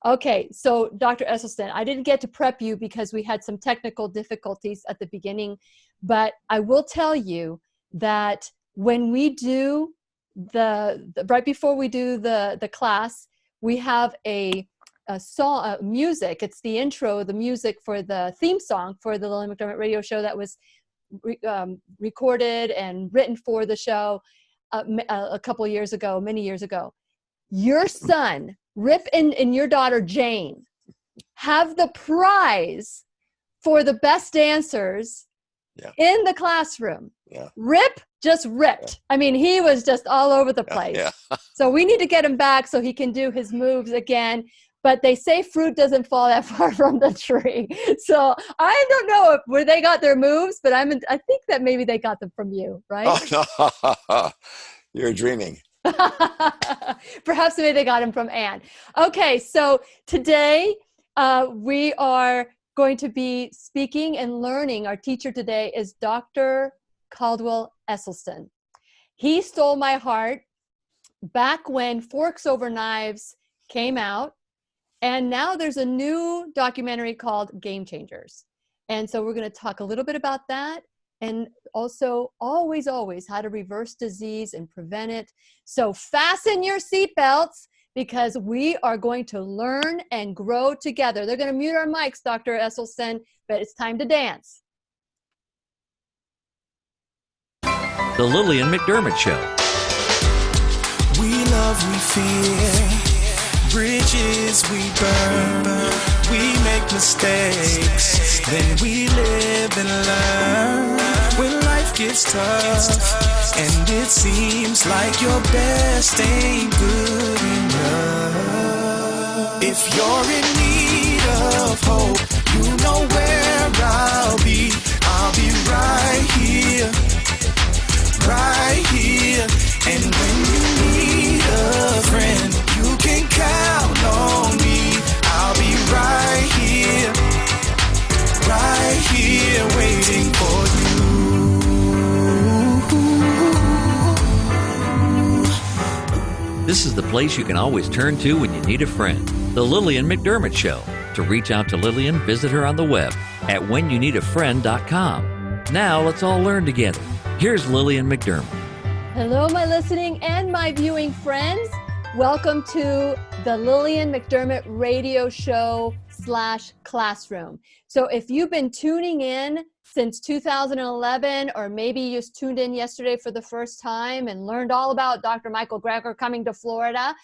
Okay, so Dr. Esselstyn, I didn't get to prep you because we had some technical difficulties at the beginning, but I will tell you that when we do right before we do the class, we have a song, music. It's the intro, the music for the theme song for the Lillian McDermott radio show that was recorded and written for the show a couple of years ago, many years ago. Your son, Rip, and your daughter, Jane, have the prize for the best dancers in the classroom. Yeah. Rip just ripped. Yeah. I mean, he was just all over the place. Yeah. So we need to get him back so he can do his moves again. But they say fruit doesn't fall that far from the tree. So I don't know where they got their moves, but I think that maybe they got them from you, right? Oh, no. You're dreaming. Perhaps maybe they got him from Anne. Okay, so today we are going to be speaking and learning. Our teacher today is Dr. Caldwell Esselstyn. He stole my heart back when Forks Over Knives came out, and now there's a new documentary called Game Changers. And so we're going to talk a little bit about that, and also always how to reverse disease and prevent it. So fasten your seatbelts because we are going to learn and grow together. They're going to mute our mics, Dr. Esselstyn, but it's time to dance. The Lillian McDermott Show. We love, we fear, bridges we burn, we make mistakes, then we live and learn. When life gets tough, and it seems like your best ain't good enough. If you're in need of hope, you know where I'll be right here. Right here, and when you need a friend, you can count on me. I'll be right here, waiting for you. This is the place you can always turn to when you need a friend. The Lillian McDermott Show. To reach out to Lillian, visit her on the web at whenyouneedafriend.com. Now let's all learn together. Here's Lillian McDermott. Hello, my listening and my viewing friends. Welcome to the Lillian McDermott radio show / classroom. So if you've been tuning in since 2011, or maybe you just tuned in yesterday for the first time and learned all about Dr. Michael Greger coming to Florida,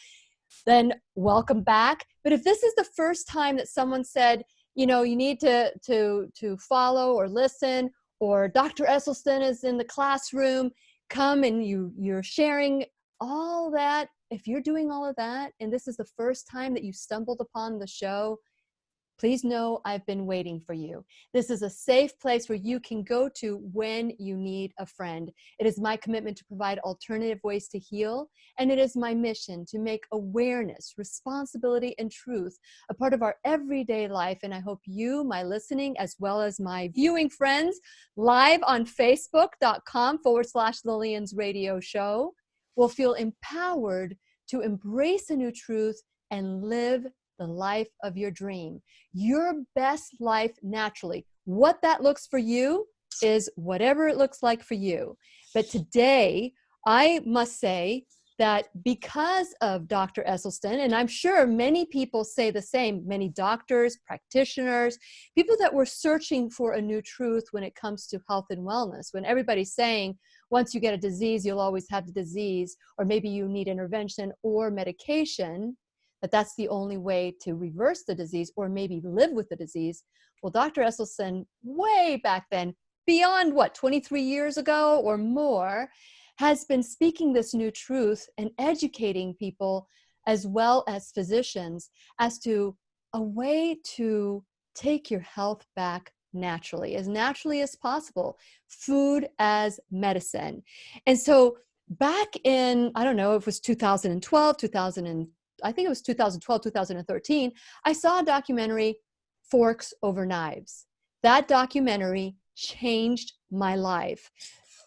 then welcome back. But if this is the first time that someone said, you know, you need to follow or listen, or Dr. Esselstyn is in the classroom, come and you're sharing all that. If you're doing all of that, and this is the first time that you stumbled upon the show, please know I've been waiting for you. This is a safe place where you can go to when you need a friend. It is my commitment to provide alternative ways to heal, and it is my mission to make awareness, responsibility, and truth a part of our everyday life. And I hope you, my listening, as well as my viewing friends, live on Facebook.com/Lillian's radio show, will feel empowered to embrace a new truth and live the life of your dream, your best life naturally. What that looks for you is whatever it looks like for you. But today, I must say that because of Dr. Esselstyn, and I'm sure many people say the same, many doctors, practitioners, people that were searching for a new truth when it comes to health and wellness, when everybody's saying, once you get a disease, you'll always have the disease, or maybe you need intervention or medication, that's the only way to reverse the disease or maybe live with the disease. Well, Dr. Esselstyn, way back then, beyond 23 years ago or more, has been speaking this new truth and educating people as well as physicians as to a way to take your health back naturally as possible. Food as medicine. And so back in, I don't know, it was 2012, I think it was 2012, 2013, I saw a documentary, Forks Over Knives. That documentary changed my life.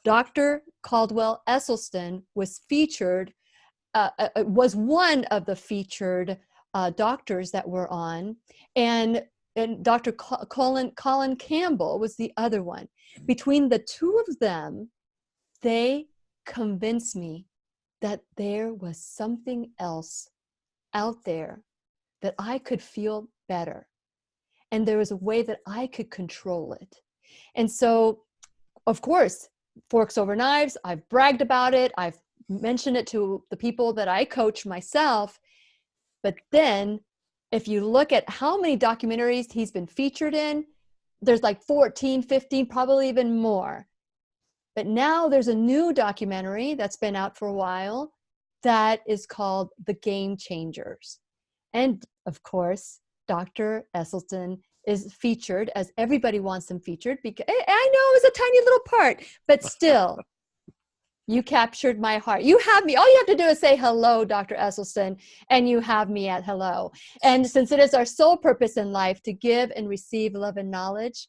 Dr. Caldwell Esselstyn was featured, was one of the featured doctors that were on, and Dr. Colin Campbell was the other one. Between the two of them, they convinced me that there was something else out there, that I could feel better, and there was a way that I could control it. And so, of course, Forks Over Knives, I've bragged about it. I've mentioned it to the people that I coach myself. But then if you look at how many documentaries he's been featured in, there's like 14, 15, probably even more. But now there's a new documentary that's been out for a while that is called The Game Changers. And of course, Dr. Esselstyn is featured, as everybody wants him featured, because I know it was a tiny little part, but still, you captured my heart. You have me. All you have to do is say hello, Dr. Esselstyn, and you have me at hello. And since it is our sole purpose in life to give and receive love and knowledge,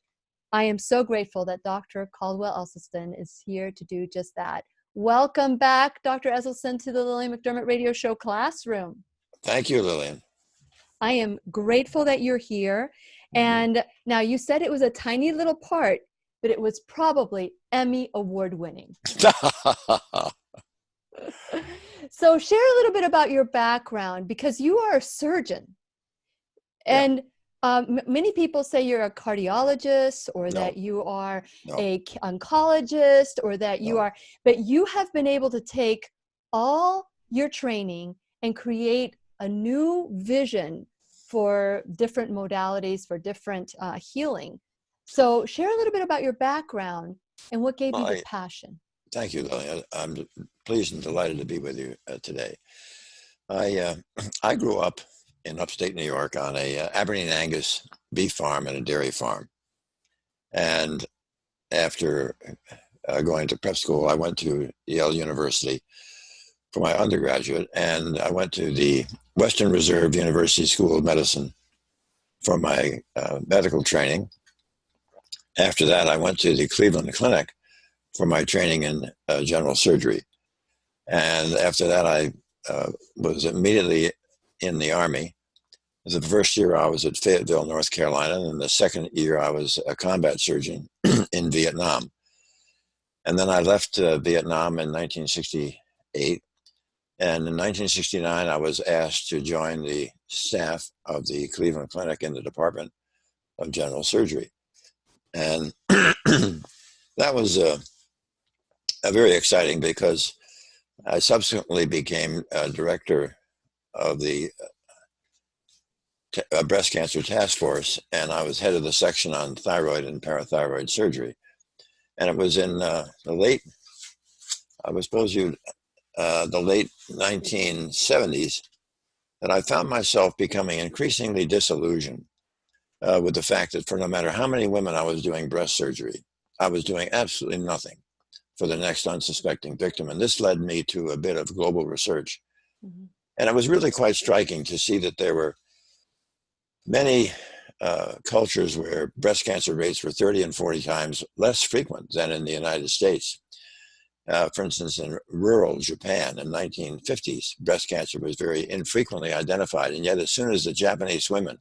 I am so grateful that Dr. Caldwell Esselstyn is here to do just that. Welcome back, Dr. Esselstyn, to the Lillian McDermott Radio Show classroom. Thank you, Lillian. I am grateful that you're here. And now you said it was a tiny little part, but it was probably Emmy Award winning. So share a little bit about your background, because you are a surgeon. And many people say you're a cardiologist, or that you are a oncologist, or that you are, but you have been able to take all your training and create a new vision for different modalities, for different healing. So share a little bit about your background and what gave you this passion. Thank you, Lillian. I'm pleased and delighted to be with you today. I grew up in upstate New York on a Aberdeen Angus beef farm and a dairy farm. And after going to prep school, I went to Yale University for my undergraduate, and I went to the Western Reserve University School of Medicine for my medical training. After that, I went to the Cleveland Clinic for my training in general surgery. And after that, I was immediately in the Army. The first year I was at Fayetteville, North Carolina, and the second year I was a combat surgeon in Vietnam. And then I left Vietnam in 1968. And in 1969, I was asked to join the staff of the Cleveland Clinic in the Department of General Surgery. And that was very exciting, because I subsequently became director of the breast cancer task force, and I was head of the section on thyroid and parathyroid surgery. And it was in the late 1970s that I found myself becoming increasingly disillusioned with the fact that for no matter how many women I was doing breast surgery, I was doing absolutely nothing for the next unsuspecting victim. And this led me to a bit of global research. Mm-hmm. And it was really quite striking to see that there were many cultures where breast cancer rates were 30 and 40 times less frequent than in the United States. For instance, in rural Japan in the 1950s, breast cancer was very infrequently identified. And yet as soon as the Japanese women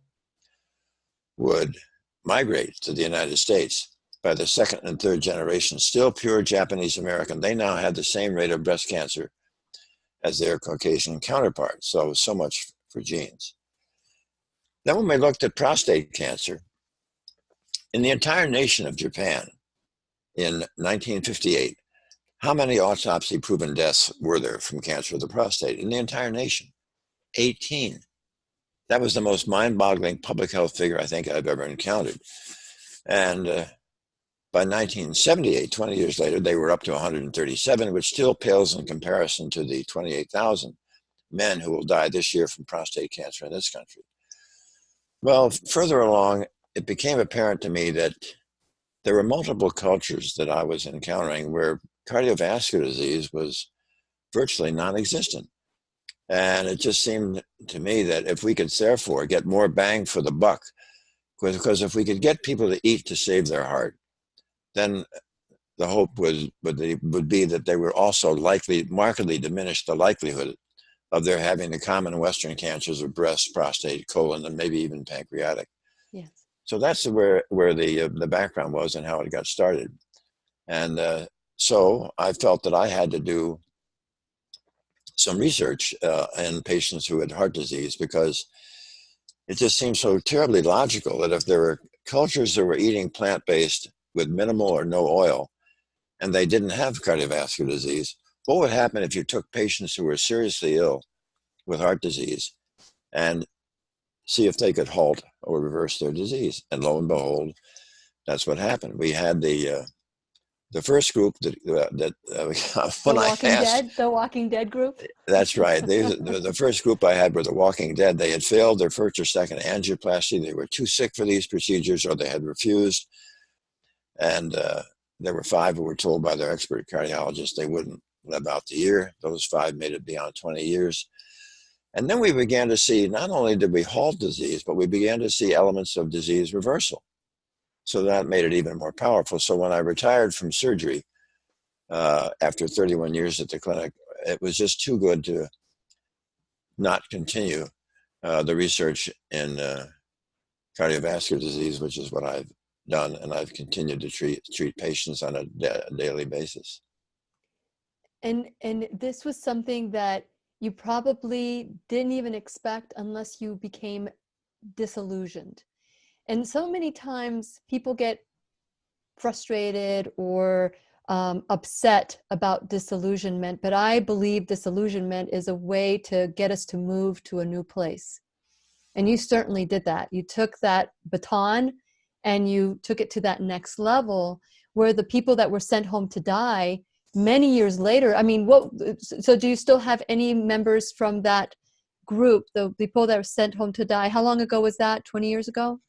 would migrate to the United States, by the second and third generation, still pure Japanese American, they now had the same rate of breast cancer as their Caucasian counterparts. So much for genes. Then when we looked at prostate cancer, in the entire nation of Japan in 1958, how many autopsy-proven deaths were there from cancer of the prostate? In the entire nation, 18. That was the most mind-boggling public health figure I think I've ever encountered. And by 1978, 20 years later, they were up to 137, which still pales in comparison to the 28,000 men who will die this year from prostate cancer in this country. Well, further along, it became apparent to me that there were multiple cultures that I was encountering where cardiovascular disease was virtually non-existent. And it just seemed to me that if we could therefore get more bang for the buck, because if we could get people to eat to save their heart, then the hope would be that they were also markedly diminish the likelihood of their having the common Western cancers of breast, prostate, colon, and maybe even pancreatic. Yes. So that's where the background was and how it got started. And so I felt that I had to do some research in patients who had heart disease, because it just seemed so terribly logical that if there were cultures that were eating plant-based with minimal or no oil, and they didn't have cardiovascular disease, what would happen if you took patients who were seriously ill with heart disease and see if they could halt or reverse their disease? And lo and behold, that's what happened. We had the first group that when I asked, the Walking Dead group. That's right. The first group I had were the Walking Dead. They had failed their first or second angioplasty. They were too sick for these procedures, or they had refused. And there were 5 who were told by their expert cardiologist they wouldn't live out the year. Those 5 made it beyond 20 years. And then we began to see, not only did we halt disease, but we began to see elements of disease reversal. So that made it even more powerful. So when I retired from surgery after 31 years at the clinic, it was just too good to not continue the research in cardiovascular disease, which is what I've done, and I've continued to treat patients on a daily basis. And this was something that you probably didn't even expect unless you became disillusioned. And so many times people get frustrated or upset about disillusionment, but I believe disillusionment is a way to get us to move to a new place. And you certainly did that. You took that baton and you took it to that next level, where the people that were sent home to die many years later, I mean, so do you still have any members from that group, the people that were sent home to die? How long ago was that? 20 years ago?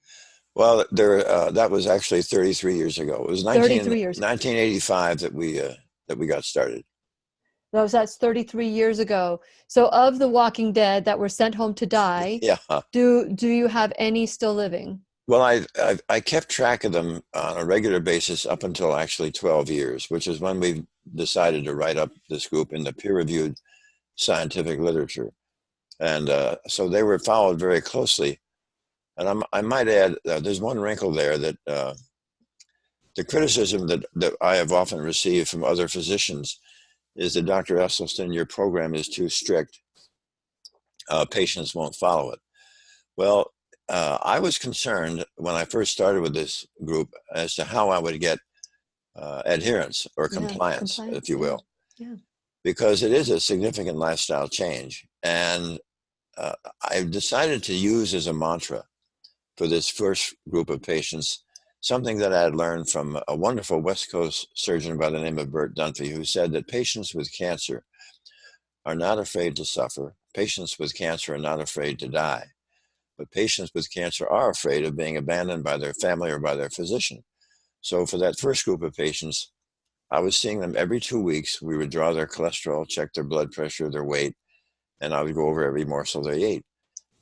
Well, that was actually 33 years ago. It was 1985 that we got started. That's 33 years ago. So of the Walking Dead that were sent home to die, yeah. Do you have any still living? Well, I kept track of them on a regular basis up until actually 12 years, which is when we decided to write up this group in the peer-reviewed scientific literature. And so they were followed very closely. And I might add, there's one wrinkle there, that the criticism that I have often received from other physicians is that, Dr. Esselstyn, your program is too strict. Patients won't follow it. Well, I was concerned when I first started with this group as to how I would get adherence or compliance, if you will. Yeah. Because it is a significant lifestyle change. And I've decided to use as a mantra for this first group of patients something that I had learned from a wonderful West Coast surgeon by the name of Bert Dunphy, who said that patients with cancer are not afraid to suffer. Patients with cancer are not afraid to die. But patients with cancer are afraid of being abandoned by their family or by their physician. So for that first group of patients, I was seeing them every 2 weeks. We would draw their cholesterol, check their blood pressure, their weight, and I would go over every morsel they ate.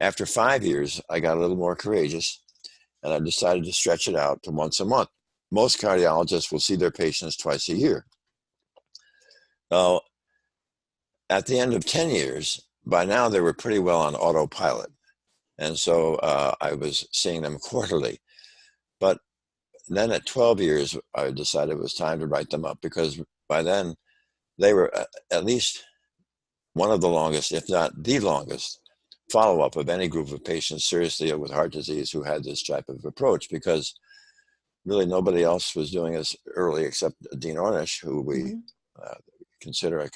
After 5 years, I got a little more courageous, and I decided to stretch it out to once a month. Most cardiologists will see their patients twice a year. Now, at the end of 10 years, by now they were pretty well on autopilot. And so I was seeing them quarterly. But then at 12 years, I decided it was time to write them up, because by then they were at least one of the longest, if not the longest, follow-up of any group of patients seriously ill with heart disease who had this type of approach, because really nobody else was doing this early except Dean Ornish, who we consider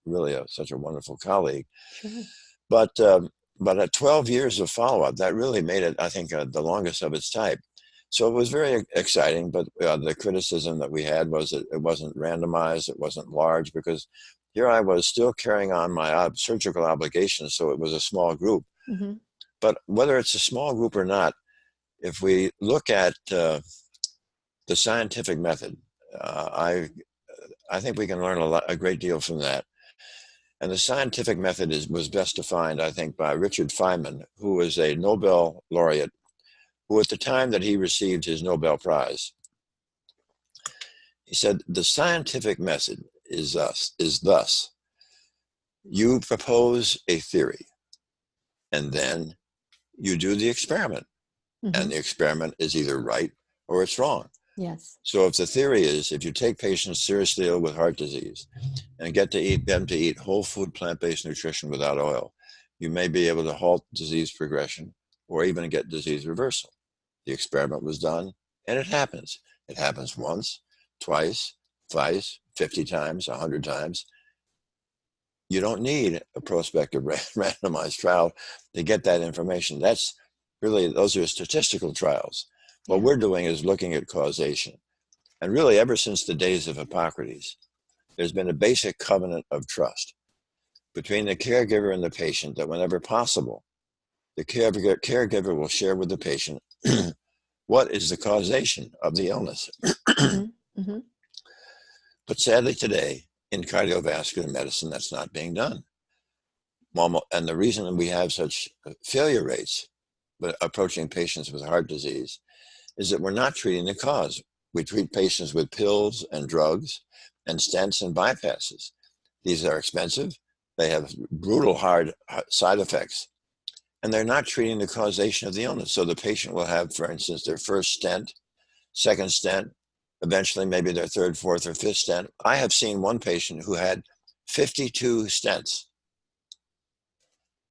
really such a wonderful colleague. Sure. But at 12 years of follow-up, that really made it, I think, the longest of its type. So it was very exciting, but the criticism that we had was that it wasn't randomized, it wasn't large, because here I was still carrying on my surgical obligations, so it was a small group. Mm-hmm. But whether it's a small group or not, if we look at the scientific method, I think we can learn a great deal from that. And the scientific method was best defined, I think, by Richard Feynman, who was a Nobel laureate, who at the time that he received his Nobel Prize, he said, the scientific method is thus. You propose a theory, and then you do the experiment. And the experiment is either right or it's wrong. Yes. So if the theory is, if you take patients seriously ill with heart disease and get them to eat whole food, plant-based nutrition without oil, you may be able to halt disease progression or even get disease reversal. The experiment was done, and it happens. It happens once, twice, twice, 50 times, 100 times. You don't need a prospective randomized trial to get that information. That's really, those are statistical trials. What we're doing is looking at causation. And really, ever since the days of Hippocrates, there's been a basic covenant of trust between the caregiver and the patient that whenever possible, the caregiver will share with the patient what is the causation of the illness. But sadly today, in cardiovascular medicine, that's not being done. And the reason we have such failure rates approaching patients with heart disease is that we're not treating the cause. We treat patients with pills and drugs and stents and bypasses. These are expensive. They have brutal hard side effects. And they're not treating the causation of the illness. So the patient will have, for instance, their first stent, second stent, eventually maybe their third, fourth, or fifth stent. I have seen one patient who had 52 stents.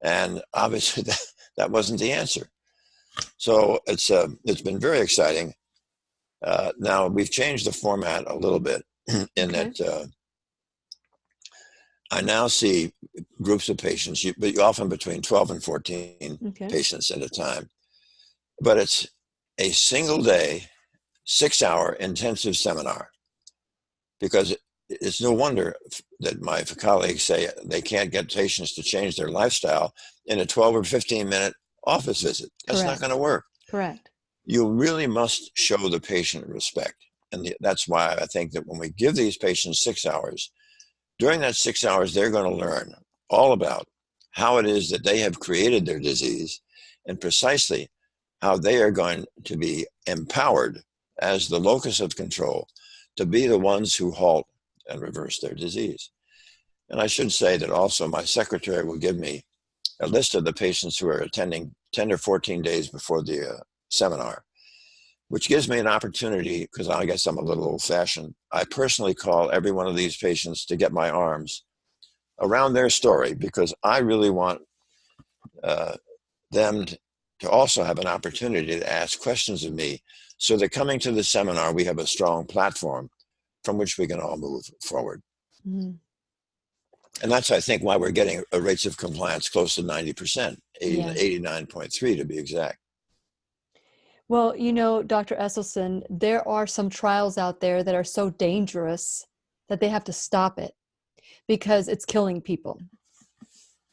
And obviously that wasn't the answer. So it's been very exciting. Now we've changed the format a little bit in that I now see groups of patients, but often between 12 and 14 patients at a time. But it's a single day, 6-hour intensive seminar, because it's no wonder that my colleagues say they can't get patients to change their lifestyle in a 12 or 15-minute office visit. That's not going to work. Correct. You really must show the patient respect. And that's why I think that when we give these patients 6 hours, during that 6 hours, they're going to learn all about how it is that they have created their disease and precisely how they are going to be empowered as the locus of control to be the ones who halt and reverse their disease. And I should say that also my secretary will give me a list of the patients who are attending 10 or 14 days before the seminar, which gives me an opportunity, because I guess I'm a little old-fashioned. I personally call every one of these patients to get my arms around their story, because I really want them to also have an opportunity to ask questions of me, so that coming to the seminar, we have a strong platform from which we can all move forward. And that's, I think, why we're getting rates of compliance close to 90%, 89.3 to be exact. Well, you know, Dr. Esselstyn, there are some trials out there that are so dangerous that they have to stop it because it's killing people.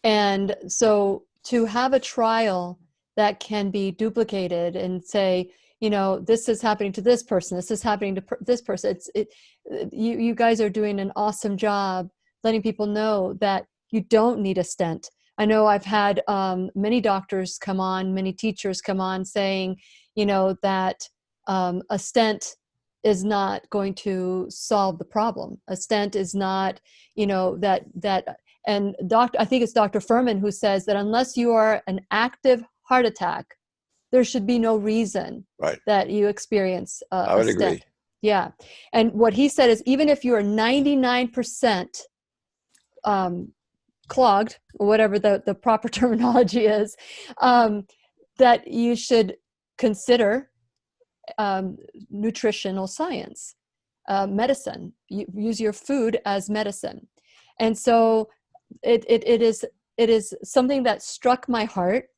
And so to have a trial that can be duplicated and say, you know, this is happening to this person, this is happening to this person. You guys are doing an awesome job letting people know that you don't need a stent. I know I've had many doctors come on, many teachers come on saying, you know, that a stent is not going to solve the problem. A stent is not, you know, and I think it's Dr. Furman who says that unless you are an active heart attack, there should be no reason that you experience I would a stent. agree. Yeah. And what he said is even if you are 99% clogged, or whatever the proper terminology is, that you should consider nutritional science, medicine. You use your food as medicine. And so it is something that struck my heart,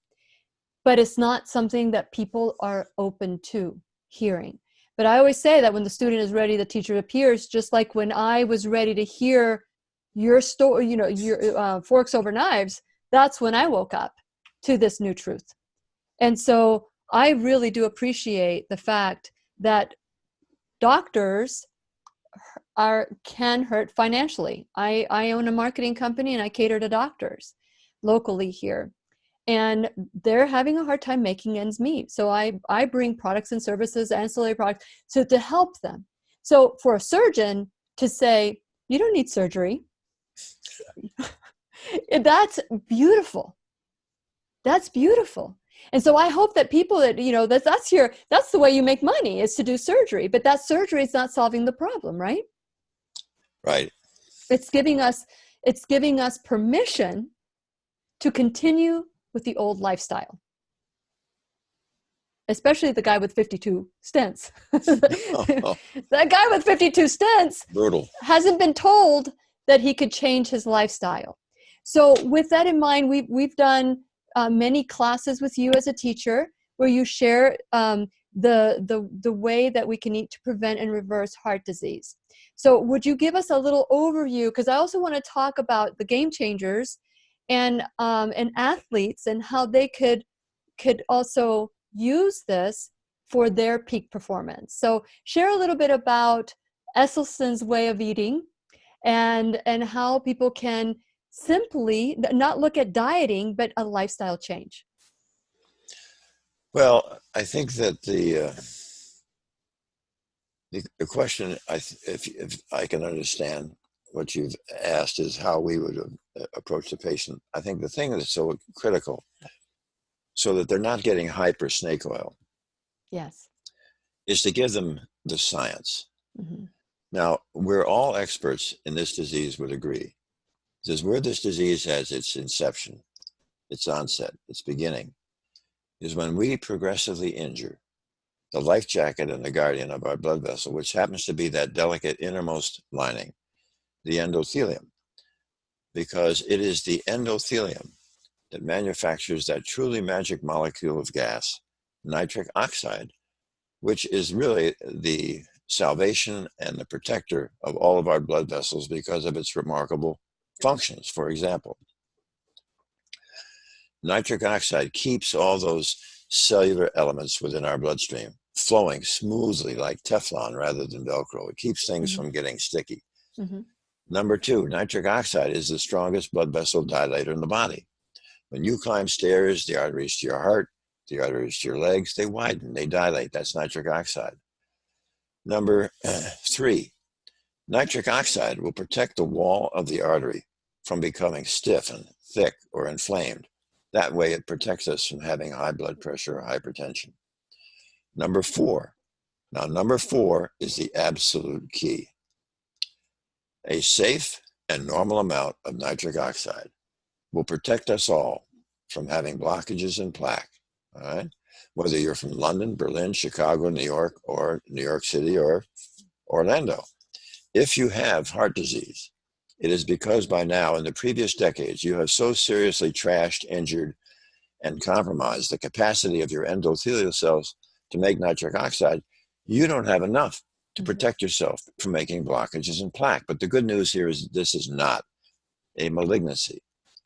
but it's not something that people are open to hearing. But I always say that when the student is ready, the teacher appears, just like when I was ready to hear your story, you know, your forks over knives, that's when I woke up to this new truth. And so I really do appreciate the fact that doctors can hurt financially. I own a marketing company and I cater to doctors locally here. And they're having a hard time making ends meet. So I bring products and services, ancillary products, so to help them. So for a surgeon to say, you don't need surgery, That's beautiful. That's beautiful. And so I hope that people that, that's the way you make money, is to do surgery. But that surgery is not solving the problem, right? Right. It's giving us permission to continue with the old lifestyle. Especially the guy with 52 stents. That guy with 52 stents Brutal. hasn't been told that he could change his lifestyle. So with that in mind, we've done many classes with you as a teacher where you share the way that we can eat to prevent and reverse heart disease. So would you give us a little overview? Because I also want to talk about the game changers and athletes and how they could also use this for their peak performance. So share a little bit about Esselstyn's way of eating and how people can simply not look at dieting, but a lifestyle change. Well, I think that the question, if I can understand what you've asked, is how we would approach the patient. I think the thing that's so critical, so that they're not getting hyper snake oil, Yes, is to give them the science. mm-hmm. Now, we're all experts in this disease would agree. Because where this disease has its inception, its onset, its beginning, is when we progressively injure the life jacket and the guardian of our blood vessel, which happens to be that delicate innermost lining, the endothelium, because it is the endothelium that manufactures that truly magic molecule of gas, nitric oxide, which is really the salvation and the protector of all of our blood vessels because of its remarkable functions. For example, nitric oxide keeps all those cellular elements within our bloodstream flowing smoothly like Teflon rather than Velcro. It keeps things Mm-hmm. from getting sticky. Mm-hmm. Number two, nitric oxide is the strongest blood vessel dilator in the body. When you climb stairs, the arteries to your heart, the arteries to your legs, they widen, they dilate. That's nitric oxide. Number three, nitric oxide will protect the wall of the artery from becoming stiff and thick or inflamed. That way it protects us from having high blood pressure or hypertension. Number four. Now, number four is the absolute key. A safe and normal amount of nitric oxide will protect us all from having blockages and plaque, all right? Whether you're from London, Berlin, Chicago, New York, or New York City, or Orlando. If you have heart disease, it is because by now, in the previous decades, you have so seriously trashed, injured, and compromised the capacity of your endothelial cells to make nitric oxide, you don't have enough to protect yourself from making blockages and plaque. But the good news here is this is not a malignancy.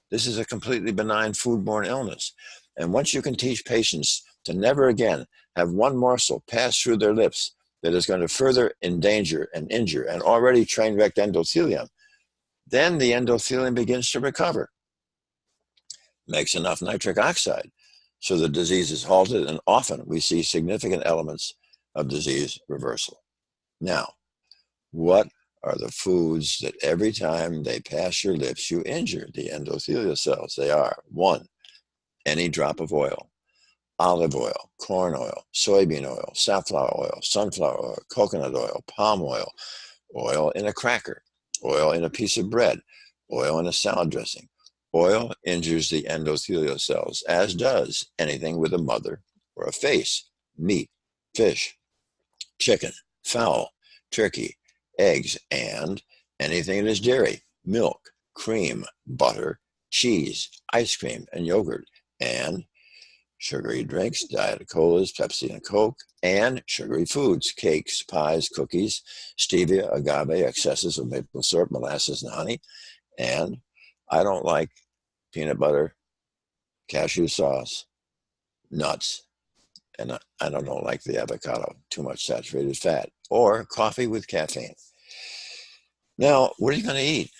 This is a completely benign foodborne illness. And once you can teach patients to never again have one morsel pass through their lips that is going to further endanger and injure an already train-wrecked endothelium, then the endothelium begins to recover, makes enough nitric oxide, so the disease is halted, and often we see significant elements of disease reversal. Now, what are the foods that every time they pass your lips, you injure the endothelial cells? They are: one, any drop of oil, olive oil, corn oil, soybean oil, safflower oil, sunflower oil, coconut oil, palm oil, oil in a cracker, oil in a piece of bread, oil in a salad dressing. Oil injures the endothelial cells, as does anything with a mother or a face: meat, fish, chicken, fowl, turkey, eggs, and anything that is dairy: milk, cream, butter, cheese, ice cream, and yogurt, and sugary drinks, Diet Colas, Pepsi and Coke, and sugary foods: cakes, pies, cookies, stevia, agave, excesses of maple syrup, molasses, and honey. And I don't like peanut butter, cashew sauce, nuts, and I don't like the avocado, too much saturated fat, or coffee with caffeine. Now, what are you going to eat?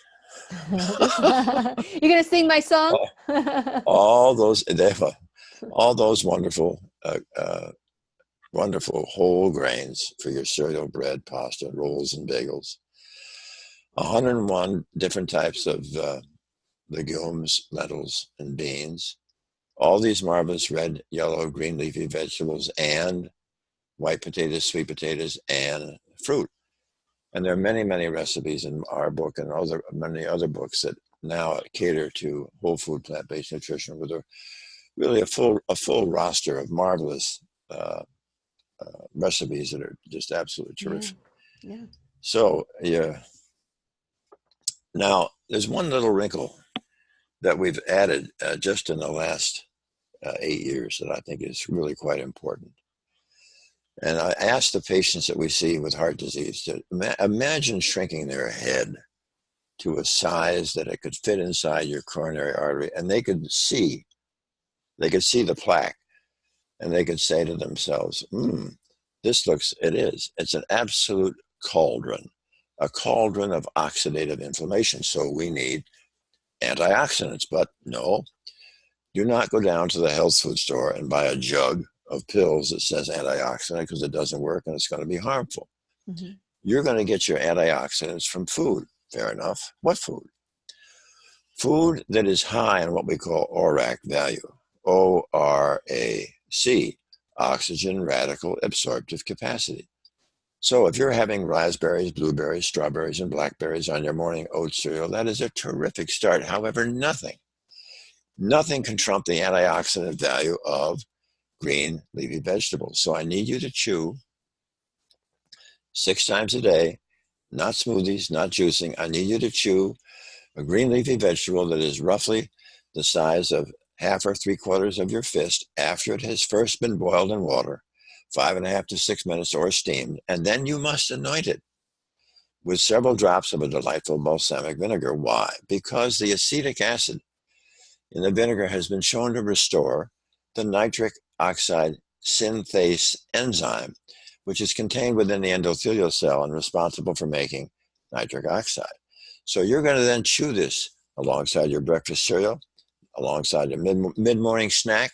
You're going to sing my song? all those wonderful, wonderful whole grains for your cereal, bread, pasta, rolls, and bagels. 101 different types of legumes, lentils, and beans, all these marvelous red, yellow, green leafy vegetables, and white potatoes, sweet potatoes, and fruit. And there are many, many recipes in our book and many other books that now cater to whole food, plant-based nutrition with really a full roster of marvelous recipes that are just absolutely terrific. Yeah. So yeah. Now there's one little wrinkle that we've added just in the last 8 years that I think is really quite important. And I ask the patients that we see with heart disease to imagine shrinking their head to a size that it could fit inside your coronary artery, and they could see the plaque, and they could say to themselves, it's an absolute cauldron, a cauldron of oxidative inflammation. So we need antioxidants. But no, do not go down to the health food store and buy a jug of pills that says antioxidant, because it doesn't work and it's going to be harmful. Mm-hmm. You're going to get your antioxidants from food. Fair enough. What food? Food that is high in what we call ORAC value, ORAC, oxygen radical absorptive capacity. So if you're having raspberries, blueberries, strawberries, and blackberries on your morning oat cereal, that is a terrific start. However, nothing can trump the antioxidant value of green leafy vegetables. So I need you to chew 6 times a day, not smoothies, not juicing. I need you to chew a green leafy vegetable that is roughly the size of half or 3/4 of your fist after it has first been boiled in water, 5.5 to 6 minutes, or steamed, and then you must anoint it with several drops of a delightful balsamic vinegar. Why? Because the acetic acid in the vinegar has been shown to restore the nitric oxide synthase enzyme, which is contained within the endothelial cell and responsible for making nitric oxide. So you're going to then chew this alongside your breakfast cereal, alongside your mid-morning snack,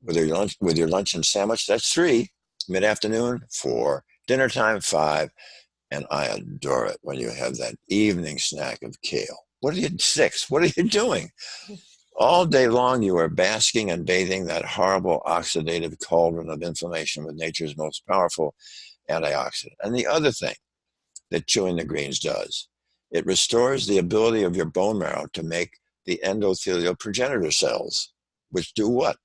with your lunch and sandwich. That's 3. Mid-afternoon, 4. Dinner time, 5. And I adore it when you have that evening snack of kale. 6? What are you doing? All day long, you are basking and bathing that horrible oxidative cauldron of inflammation with nature's most powerful antioxidant. And the other thing that chewing the greens does, it restores the ability of your bone marrow to make the endothelial progenitor cells, which do what?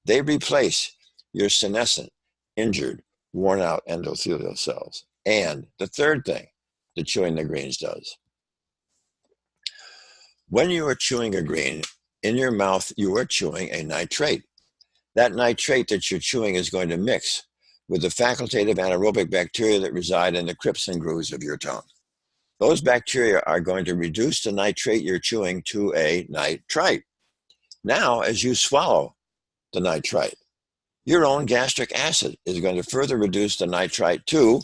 They replace your senescent, injured, worn out endothelial cells. And the third thing that chewing the greens does, when you are chewing a green, in your mouth, you are chewing a nitrate. That nitrate that you're chewing is going to mix with the facultative anaerobic bacteria that reside in the crypts and grooves of your tongue. Those bacteria are going to reduce the nitrate you're chewing to a nitrite. Now, as you swallow the nitrite, your own gastric acid is going to further reduce the nitrite to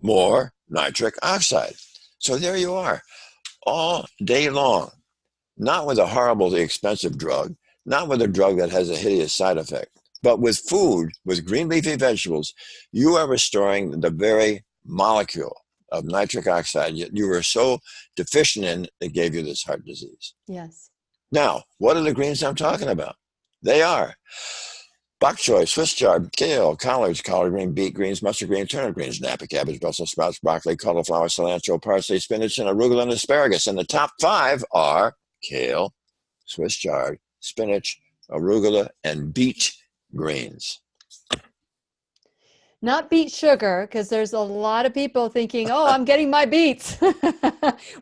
more nitric oxide. So there you are, all day long. Not with a horribly expensive drug, not with a drug that has a hideous side effect, but with food, with green leafy vegetables, you are restoring the very molecule of nitric oxide you were so deficient in that gave you this heart disease. Yes. Now, what are the greens I'm talking about? They are bok choy, Swiss chard, kale, collards, collard green, beet greens, mustard green, turnip greens, Napa cabbage, Brussels sprouts, broccoli, cauliflower, cilantro, parsley, spinach, and arugula and asparagus. And the top 5 are kale, Swiss chard, spinach, arugula, and beet greens. Not beet sugar, because there's a lot of people thinking, oh, I'm getting my beets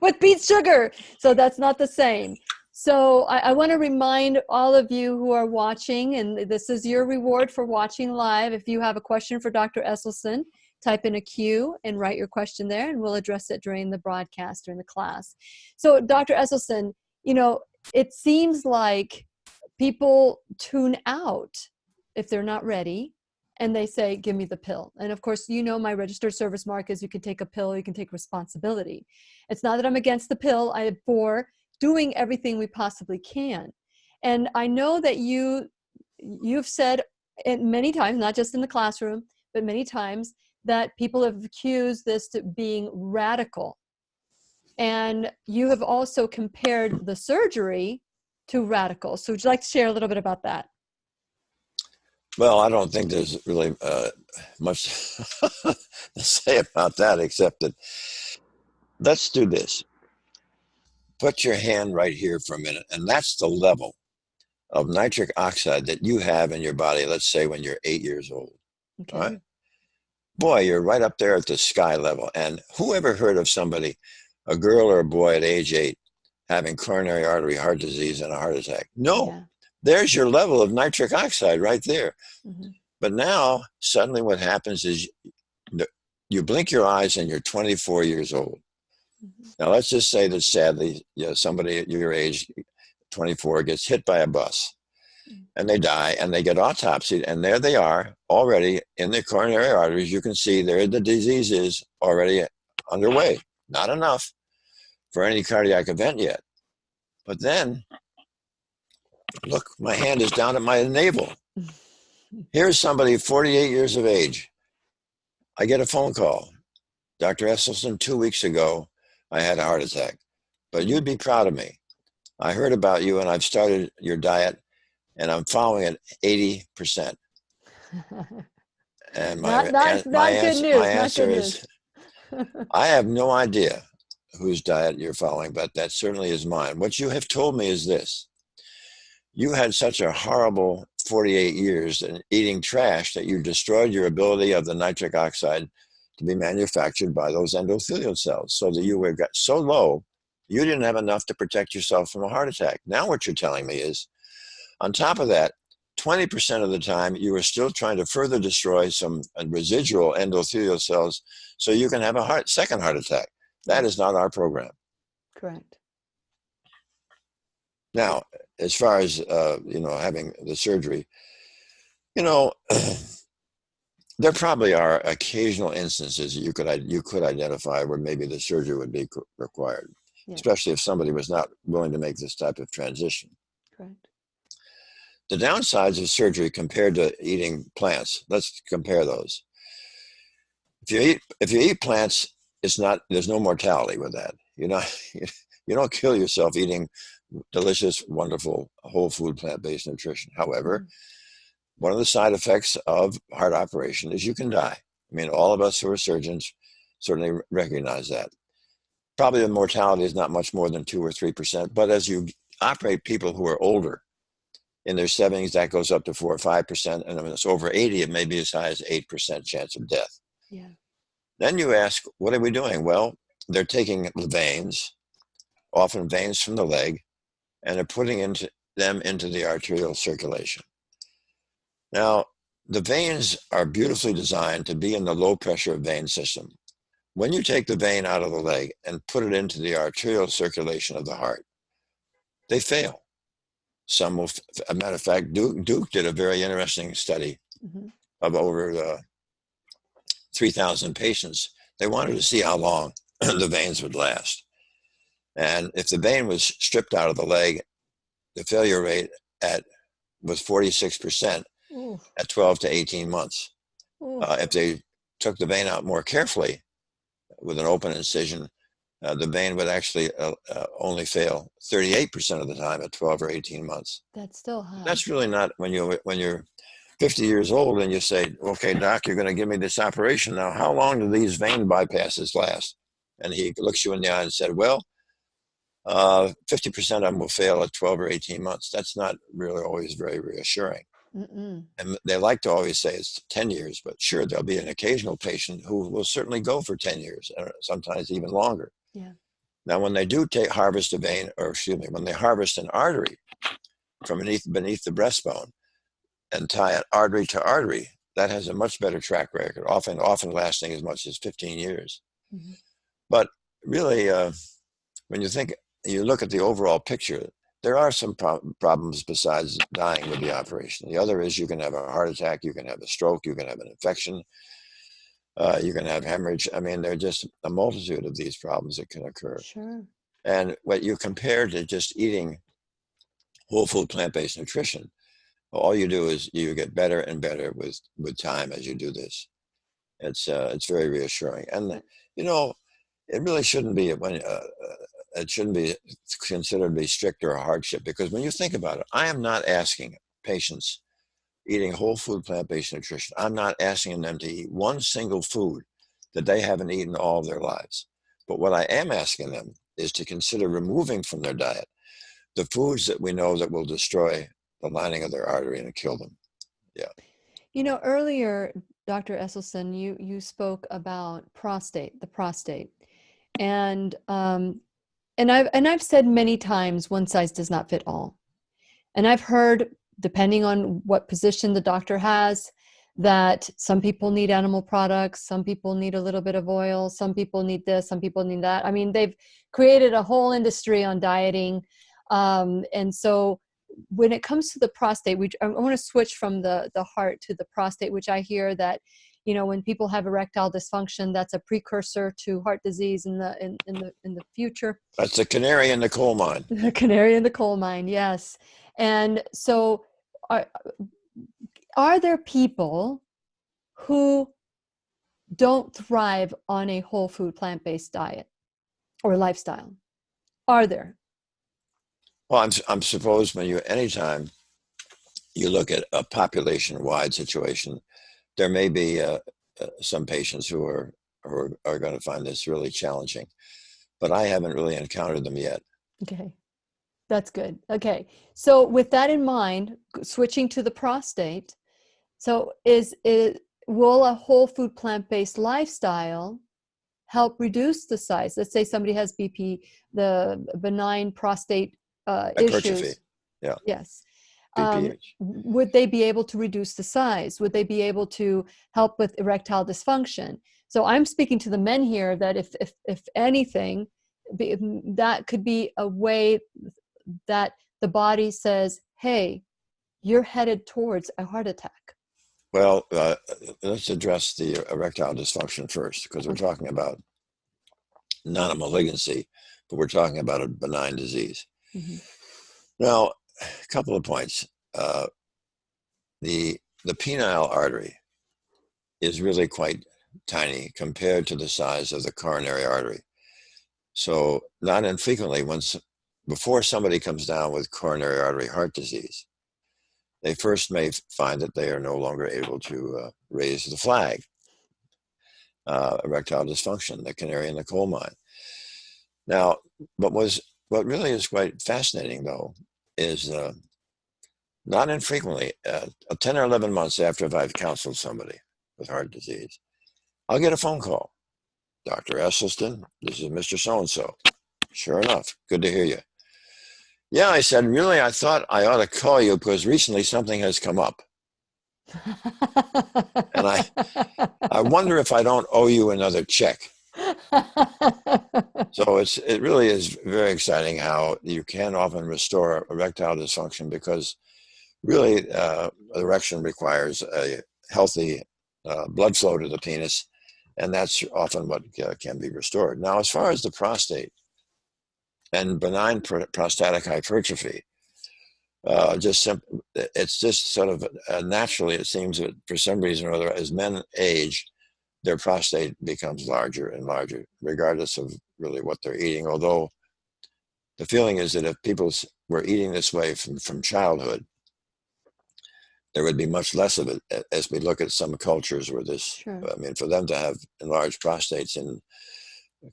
with beet sugar. So that's not the same. So I want to remind all of you who are watching, and this is your reward for watching live. If you have a question for Dr. Esselstyn, type in a Q and write your question there, and we'll address it during the broadcast, during the class. So Dr. Esselstyn, it seems like people tune out if they're not ready, and they say, give me the pill. And of course, my registered service mark is you can take a pill, you can take responsibility. It's not that I'm against the pill. I am for doing everything we possibly can. And I know that you've said it many times, not just in the classroom, but many times, that people have accused this to being radical. And you have also compared the surgery to radicals. So would you like to share a little bit about that? Well, I don't think there's really much to say about that, except that let's do this. Put your hand right here for a minute, and that's the level of nitric oxide that you have in your body, let's say when you're 8 years old. Okay. All right? Boy, you're right up there at the sky level. And who ever heard of somebody, a girl or a boy at age 8, having coronary artery heart disease and a heart attack? No. Yeah. There's your level of nitric oxide right there. Mm-hmm. But now, suddenly what happens is you blink your eyes and you're 24 years old. Mm-hmm. Now, let's just say that sadly, somebody at your age, 24, gets hit by a bus and they die and they get autopsied, and there they are already in the coronary arteries. You can see there the disease is already underway. Not enough for any cardiac event yet. But then, look, my hand is down at my navel. Here's somebody 48 years of age. I get a phone call. Dr. Esselstyn, 2 weeks ago, I had a heart attack. But you'd be proud of me. I heard about you and I've started your diet and I'm following it 80%. And my answer is, I have no idea whose diet you're following, but that certainly is mine. What you have told me is this. You had such a horrible 48 years in eating trash that you destroyed your ability of the nitric oxide to be manufactured by those endothelial cells, so that you got so low, you didn't have enough to protect yourself from a heart attack. Now what you're telling me is, on top of that, 20% of the time, you are still trying to further destroy some residual endothelial cells so you can have a second heart attack. That is not our program. Correct. Now, as far as, having the surgery, there probably are occasional instances you could identify where maybe the surgery would be required, especially if somebody was not willing to make this type of transition. Correct. The downsides of surgery compared to eating plants, let's compare those. If you eat plants, there's no mortality with that. You don't kill yourself eating delicious, wonderful, whole food, plant-based nutrition. However, one of the side effects of heart operation is you can die. I mean, all of us who are surgeons certainly recognize that. Probably the mortality is not much more than 2 or 3%, but as you operate people who are older, in their 70s, that goes up to 4 or 5%, and when it's over 80, it may be as high as 8% chance of death. Yeah. Then you ask, what are we doing? Well, they're taking the veins, often veins from the leg, and they're putting them into the arterial circulation. Now, the veins are beautifully designed to be in the low pressure vein system. When you take the vein out of the leg and put it into the arterial circulation of the heart, they fail. Some will, a matter of fact, Duke did a very interesting study of over 3,000 patients. They wanted to see how long the veins would last. And if the vein was stripped out of the leg, the failure rate was 46% at 12 to 18 months. If they took the vein out more carefully with an open incision, the vein would actually only fail 38% of the time at 12 or 18 months. That's still high. That's really not when you're 50 years old and you say, okay, doc, you're going to give me this operation. Now, how long do these vein bypasses last? And he looks you in the eye and said, well, 50% of them will fail at 12 or 18 months. That's not really always very reassuring. And they like to always say it's 10 years, but sure, there'll be an occasional patient who will certainly go for 10 years, or sometimes even longer. Yeah. Now, when they do harvest a vein, when they harvest an artery from beneath the breastbone and tie an artery to artery, that has a much better track record, often lasting as much as 15 years. But really, when you look at the overall picture, there are some problems besides dying with the operation. The other is you can have a heart attack, you can have a stroke, you can have an infection, you can have hemorrhage. I mean, there are just a multitude of these problems that can occur. Sure. And what you compare to just eating whole food plant-based nutrition, all you do is you get better and better with time as you do this. It's very reassuring. And it really shouldn't be it shouldn't be considered to be strict or a hardship, because when you think about it, I am not asking patients eating whole food plant-based nutrition, I'm not asking them to eat one single food that they haven't eaten all of their lives. But what I am asking them is to consider removing from their diet the foods that we know that will destroy the lining of their artery and kill them. Yeah. You know, earlier, Dr. Esselstyn, you spoke about the prostate, and I've said many times, one size does not fit all, and I've heard, depending on what position the doctor has, that some people need animal products, some people need a little bit of oil, some people need this, some people need that. I mean, they've created a whole industry on dieting, and so when it comes to the prostate, I want to switch from the heart to the prostate, which I hear that, you know, when people have erectile dysfunction, that's a precursor to heart disease in the future. That's the canary in the coal mine. The canary in the coal mine, yes. And so, are there people who don't thrive on a whole food plant-based diet or lifestyle? Are there? Well, I'm supposed anytime you look at a population-wide situation, there may be some patients who are going to find this really challenging, but I haven't really encountered them yet. Okay, that's good. Okay, so with that in mind, switching to the prostate, so will a whole food plant-based lifestyle help reduce the size? Let's say somebody has BP, the benign prostate issues. Yeah. Yes. BPH. Would they be able to reduce the size? Would they be able to help with erectile dysfunction? So I'm speaking to the men here that if anything, that could be a way that the body says, hey, you're headed towards a heart attack. Well, let's address the erectile dysfunction first, because we're talking about not a malignancy, but we're talking about a benign disease. Mm-hmm. Now, a couple of points. The penile artery is really quite tiny compared to the size of the coronary artery. So not infrequently, before somebody comes down with coronary artery heart disease, they first may find that they are no longer able to raise the flag, erectile dysfunction, the canary in the coal mine. Now, what really is quite fascinating, though, is not infrequently, 10 or 11 months after I've counseled somebody with heart disease, I'll get a phone call. Dr. Esselstyn, this is Mr. So-and-so. Sure enough, good to hear you. Yeah, I said, really, I thought I ought to call you because recently something has come up. And I wonder if I don't owe you another check. So it really is very exciting how you can often restore erectile dysfunction, because really erection requires a healthy blood flow to the penis, and that's often what can be restored. Now, as far as the prostate and benign prostatic hypertrophy, it's just sort of naturally, it seems that for some reason or other, as men age, their prostate becomes larger and larger, regardless of really what they're eating. Although the feeling is that if people were eating this way from childhood, there would be much less of it, as we look at some cultures where this, sure. I mean, for them to have enlarged prostates in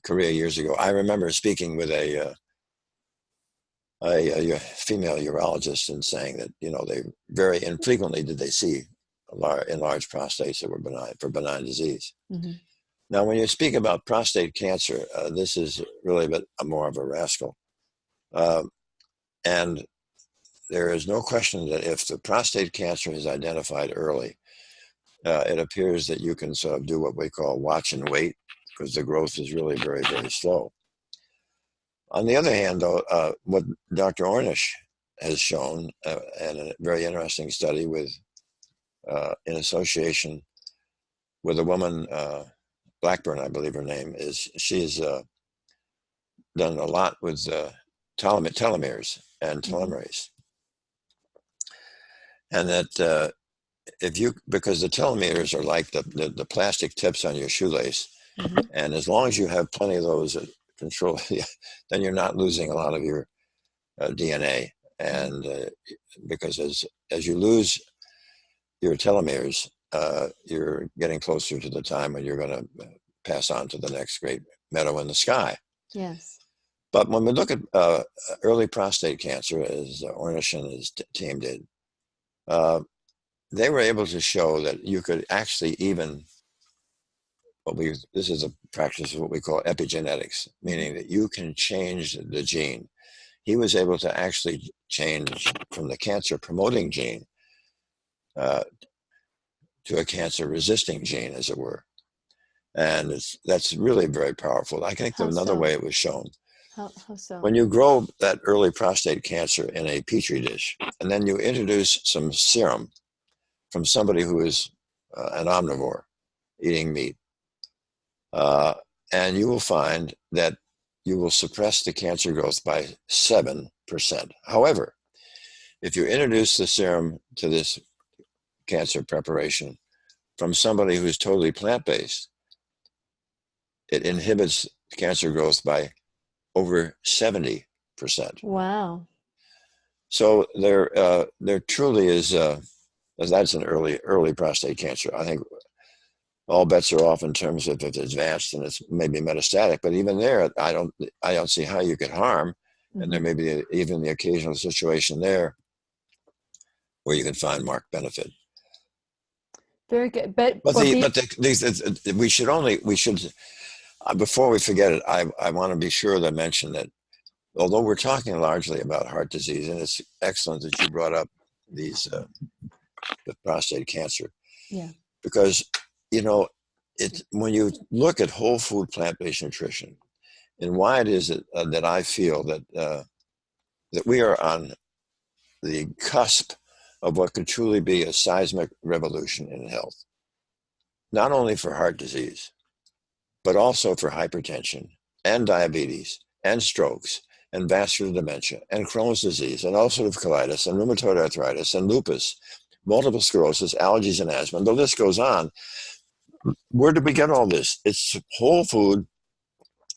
Korea years ago. I remember speaking with a female urologist and saying that, you know, they very infrequently did they see enlarged prostates that were benign disease. Mm-hmm. Now, when you speak about prostate cancer, this is really a bit more of a rascal. And there is no question that if the prostate cancer is identified early, it appears that you can sort of do what we call watch and wait, because the growth is really very, very slow. On the other hand, though, what Dr. Ornish has shown, and a very interesting study in association with a woman, Blackburn, I believe her name is, she's done a lot with telomeres and telomerase. And that because the telomeres are like the plastic tips on your shoelace, And as long as you have plenty of those control, then you're not losing a lot of your DNA. And because as you lose your telomeres, you're getting closer to the time when you're going to pass on to the next great meadow in the sky. Yes. But when we look at early prostate cancer, as Ornish and his team did, they were able to show that you could actually even, this is a practice of what we call epigenetics, meaning that you can change the gene. He was able to actually change from the cancer-promoting gene to a cancer-resisting gene, as it were. And that's really very powerful. I think there's another way it was shown. How so? When you grow that early prostate cancer in a petri dish, and then you introduce some serum from somebody who is an omnivore, eating meat, and you will find that you will suppress the cancer growth by 7%. However, if you introduce the serum to this cancer preparation from somebody who's totally plant-based, it inhibits cancer growth by over 70%. Wow. So there truly is, that's an early prostate cancer. I think all bets are off in terms of if it's advanced and it's maybe metastatic, but even there, I don't see how you could harm. And there may be even the occasional situation there where you can find marked benefit. Very good. We should, before we forget it, I want to be sure to mention that although we're talking largely about heart disease, and it's excellent that you brought up the prostate cancer. Yeah. Because, when you look at whole food plant-based nutrition, and why it is that I feel that we are on the cusp of what could truly be a seismic revolution in health, not only for heart disease, but also for hypertension and diabetes and strokes and vascular dementia and Crohn's disease and ulcerative colitis and rheumatoid arthritis and lupus, multiple sclerosis, allergies and asthma. The list goes on. Where did we get all this? It's whole food,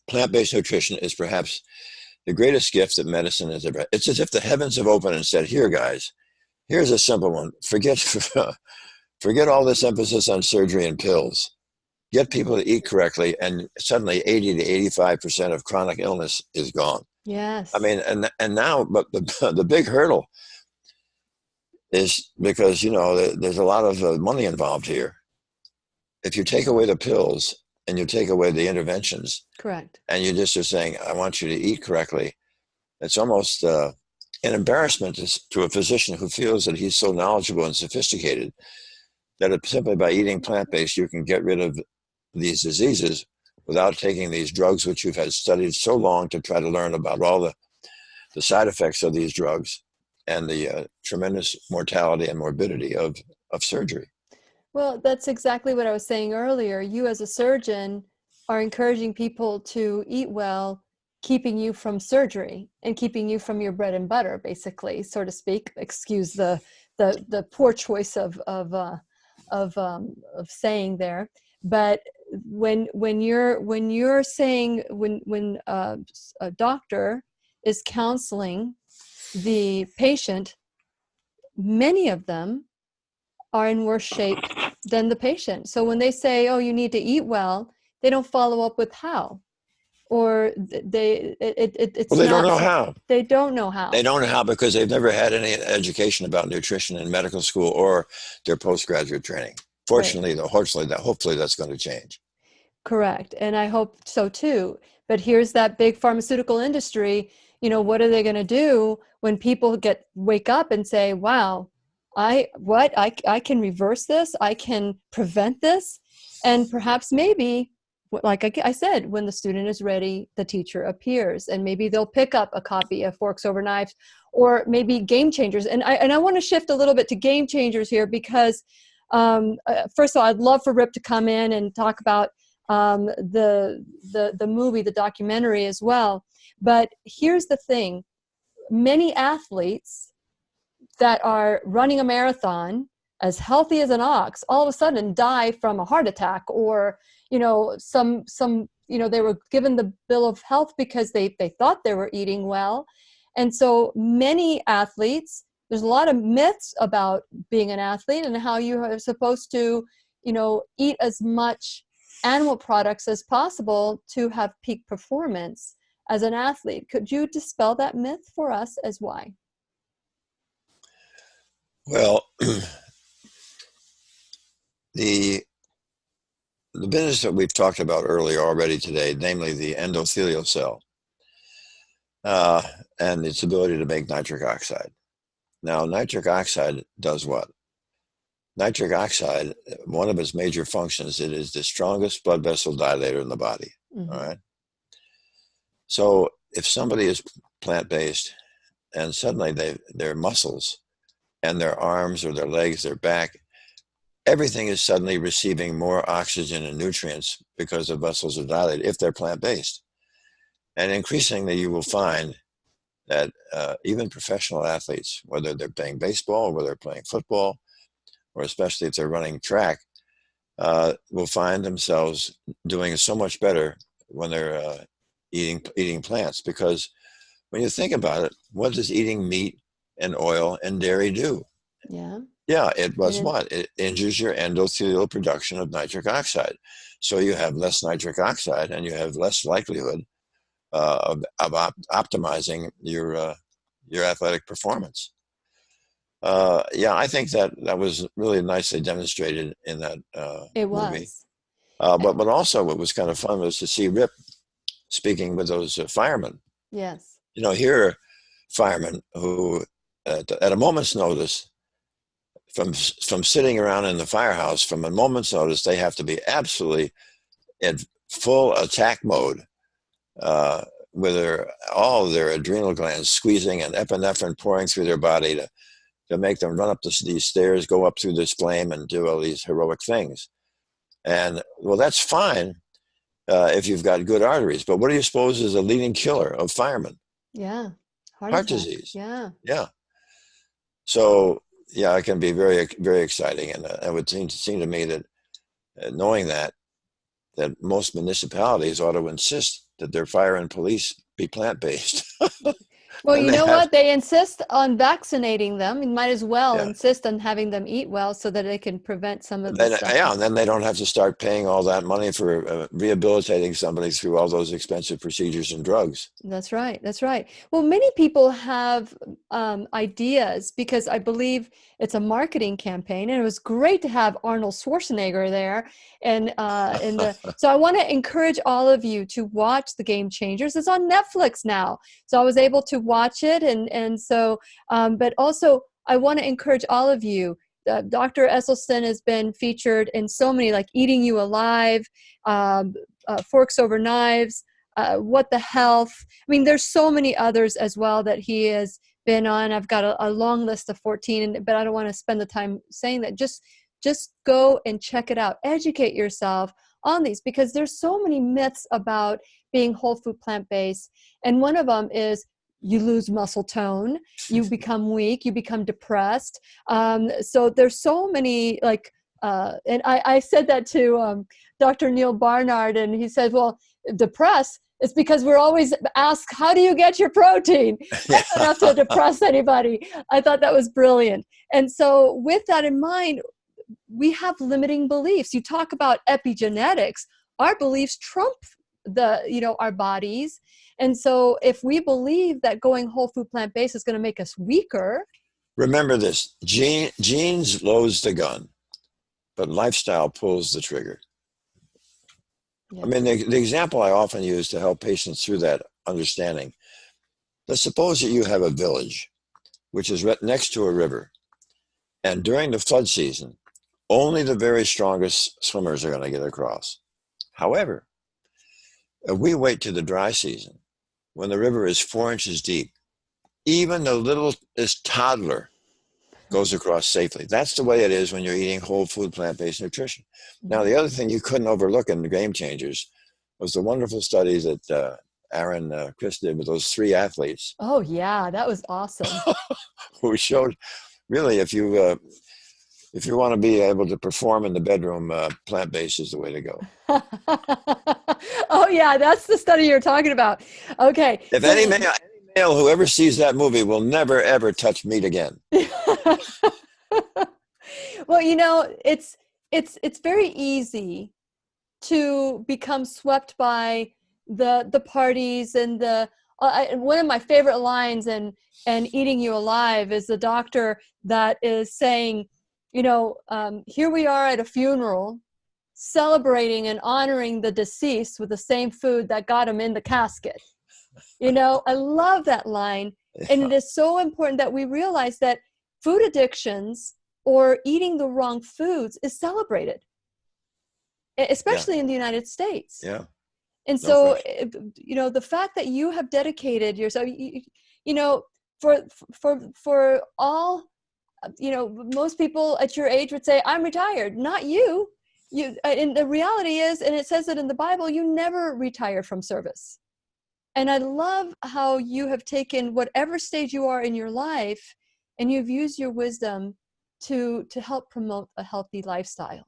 plant-based nutrition is perhaps the greatest gift that medicine has ever had. It's as if the heavens have opened and said, here, guys, here's a simple one. Forget all this emphasis on surgery and pills. Get people to eat correctly, and suddenly 80 to 85% of chronic illness is gone. Yes. I mean, and now, but the big hurdle is because, there's a lot of money involved here. If you take away the pills and you take away the interventions, correct, and you just are saying, I want you to eat correctly, it's almost an embarrassment to a physician who feels that he's so knowledgeable and sophisticated that simply by eating plant-based, you can get rid of these diseases without taking these drugs, which you've had studied so long to try to learn about all the side effects of these drugs and the tremendous mortality and morbidity of surgery. Well, that's exactly what I was saying earlier. You as a surgeon are encouraging people to eat well, keeping you from surgery and keeping you from your bread and butter, basically, so to speak. Excuse the poor choice of saying there. But when you're saying when a doctor is counseling the patient, many of them are in worse shape than the patient. So when they say, oh, you need to eat well, they don't follow up with how, or they don't know how. They don't know how. They don't know how because they've never had any education about nutrition in medical school or their postgraduate training. Fortunately, right. Hopefully that's going to change. Correct. And I hope so too. But here's that big pharmaceutical industry. What are they going to do when people wake up and say, wow, I can reverse this. I can prevent this. And perhaps maybe, like I said, when the student is ready, the teacher appears, and maybe they'll pick up a copy of Forks Over Knives, or maybe Game Changers. And I want to shift a little bit to Game Changers here, because first of all, I'd love for Rip to come in and talk about the movie, the documentary as well. But here's the thing. Many athletes that are running a marathon as healthy as an ox, all of a sudden die from a heart attack, or, some, they were given the bill of health because they thought they were eating well. And so many athletes, there's a lot of myths about being an athlete and how you are supposed to, eat as much animal products as possible to have peak performance as an athlete. Could you dispel that myth for us as why? Well, the business that we've talked about earlier already today, namely the endothelial cell, and its ability to make nitric oxide. Now, nitric oxide does what? Nitric oxide, one of its major functions, it is the strongest blood vessel dilator in the body. Mm-hmm. All right. So if somebody is plant-based and suddenly their muscles and their arms or their legs, their back, everything is suddenly receiving more oxygen and nutrients because the vessels are dilated if they're plant-based. And increasingly you will find that even professional athletes, whether they're playing baseball or whether they're playing football, or especially if they're running track, will find themselves doing so much better when they're eating plants. Because when you think about it, what does eating meat and oil and dairy do? Yeah, it was what? It injures your endothelial production of nitric oxide. So you have less nitric oxide and you have less likelihood of optimizing your athletic performance. I think that was really nicely demonstrated in that movie. But also what was kind of fun was to see Rip speaking with those firemen. Yes. Here are firemen who, at a moment's notice, from sitting around in the firehouse, from a moment's notice, they have to be absolutely in full attack mode, with all of their adrenal glands squeezing and epinephrine pouring through their body to make them run up these stairs, go up through this flame, and do all these heroic things. And, well, that's fine if you've got good arteries. But what do you suppose is a leading killer of firemen? Yeah. Heart disease. Yeah. Yeah. So, yeah, it can be very, very exciting. And it would seem to me that knowing that most municipalities ought to insist that their fire and police be plant-based. Well, you know what? They insist on vaccinating them. You might as well insist on having them eat well so that they can prevent some of the stuff. Yeah, and then they don't have to start paying all that money for rehabilitating somebody through all those expensive procedures and drugs. That's right. That's right. Well, many people have ideas because I believe it's a marketing campaign, and it was great to have Arnold Schwarzenegger there. And so I want to encourage all of you to watch The Game Changers. It's on Netflix now, so I was able to watch it, and so but also I want to encourage all of you. Dr. Esselstyn has been featured in so many, like Eating You Alive, Forks Over Knives, What the Health. I mean, there's so many others as well that he has been on. I've got a long list of 14, but I don't want to spend the time saying that. Just go and check it out. Educate yourself on these, because there's so many myths about being whole food plant-based. And one of them is you lose muscle tone, you become weak, you become depressed. So there's so many, and I said that to Dr. Neil Barnard, and he said, well, depressed, it's because we're always asked, how do you get your protein? That's enough to depress anybody. I thought that was brilliant. And so with that in mind, we have limiting beliefs. You talk about epigenetics. Our beliefs trump our bodies. And so if we believe that going whole food plant-based is going to make us weaker. Remember this, genes loads the gun, but lifestyle pulls the trigger. Yeah. I mean, the example I often use to help patients through that understanding, let's suppose that you have a village which is right next to a river. And during the flood season, only the very strongest swimmers are going to get across. However, if we wait to the dry season, when the river is 4 inches deep, even the littlest toddler goes across safely. That's the way it is when you're eating whole food plant-based nutrition. Now, the other thing you couldn't overlook in the Game Changers was the wonderful studies that Aaron Chris did with those 3 athletes. Oh, yeah, that was awesome. Who showed, really, if you If you want to be able to perform in the bedroom, plant-based is the way to go. Oh yeah, that's the study you're talking about. Okay. If any male who ever sees that movie will never ever touch meat again. Well, it's very easy to become swept by the parties and one of my favorite lines and Eating You Alive is the doctor that is saying, here we are at a funeral celebrating and honoring the deceased with the same food that got him in the casket. I love that line. And it is so important that we realize that food addictions or eating the wrong foods is celebrated, especially in the United States. Yeah. And so, the fact that you have dedicated yourself, for all, most people at your age would say, I'm retired, not you. And the reality is, and it says it in the Bible, you never retire from service. And I love how you have taken whatever stage you are in your life and you've used your wisdom to help promote a healthy lifestyle.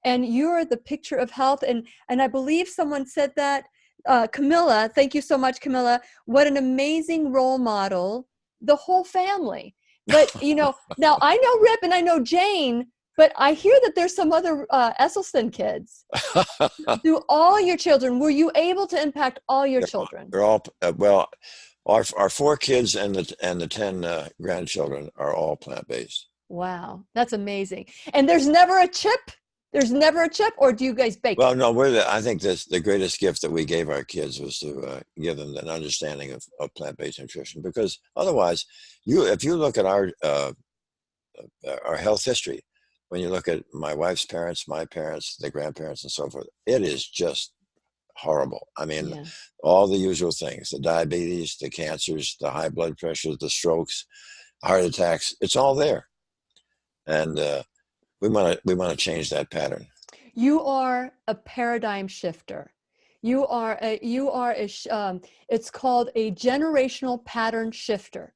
And you're the picture of health. And I believe someone said that, Camilla, thank you so much, Camilla. What an amazing role model, the whole family. But, now I know Rip and I know Jane, but I hear that there's some other Esselstyn kids. Do all your children, were you able to impact all your children? They're all, our 4 kids and the 10 grandchildren are all plant-based. Wow, that's amazing. And there's never a chip? There's never a chip, or do you guys bake? Well, no, I think the greatest gift that we gave our kids was to give them an understanding of plant-based nutrition, because otherwise, if you look at our health history, when you look at my wife's parents, my parents, the grandparents, and so forth, it is just horrible. I mean, all the usual things, the diabetes, the cancers, the high blood pressure, the strokes, heart attacks, it's all there. And we want to change that pattern. You are a paradigm shifter. It's called a generational pattern shifter.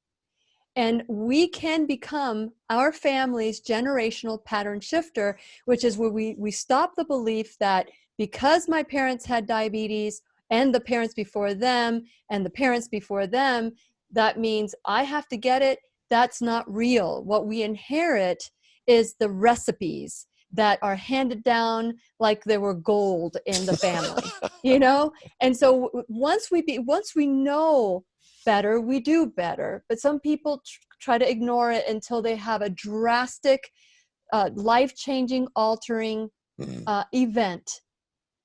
And we can become our family's generational pattern shifter, which is where we stop the belief that because my parents had diabetes and the parents before them and the parents before them, that means I have to get it. That's not real. What we inherit is the recipes that are handed down like they were gold in the family, And so once we know better, we do better. But some people try to ignore it until they have a drastic, life-changing, altering event.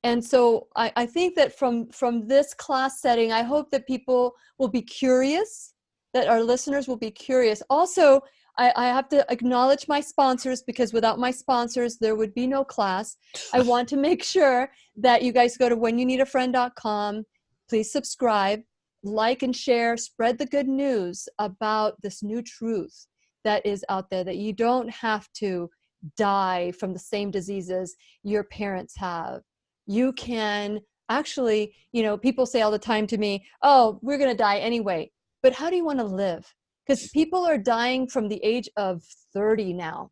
And so I think that from this class setting, I hope that people will be curious, that our listeners will be curious. Also, I have to acknowledge my sponsors, because without my sponsors, there would be no class. I want to make sure that you guys go to whenyouneedafriend.com. Please subscribe, like and share, spread the good news about this new truth that is out there, that you don't have to die from the same diseases your parents have. You can actually, people say all the time to me, oh, we're going to die anyway. But how do you want to live? Because people are dying from the age of 30 now,